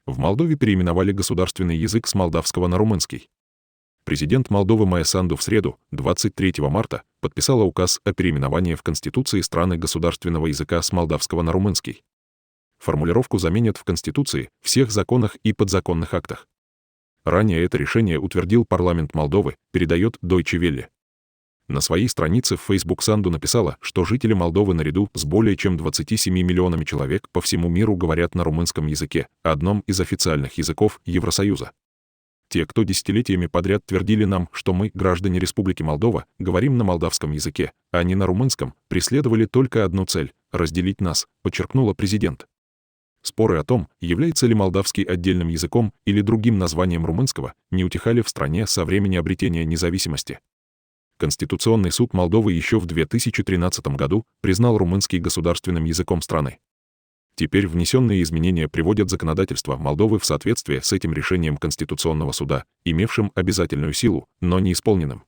В Молдове переименовали государственный язык с молдавского на румынский. Президент Молдовы Майя Санду в среду, 23 марта, подписала указ о переименовании в Конституции страны государственного языка с молдавского на румынский. Формулировку заменят в Конституции, всех законах и подзаконных актах. Ранее это решение утвердил парламент Молдовы, передает Deutsche Welle. На своей странице в Facebook Санду написала, что жители Молдовы наряду с более чем 27 миллионами человек по всему миру говорят на румынском языке, одном из официальных языков Евросоюза. Те, кто десятилетиями подряд твердили нам, что мы, граждане Республики Молдова, говорим на молдавском языке, а не на румынском, преследовали только одну цель — разделить нас, подчеркнула президент. Споры о том, является ли молдавский отдельным языком или другим названием румынского, не утихали в стране со времени обретения независимости. Конституционный суд Молдовы еще в 2013 году признал румынский государственным языком страны. Теперь внесенные изменения приводят законодательство Молдовы в соответствие с этим решением Конституционного суда, имевшим обязательную силу, но не исполненным.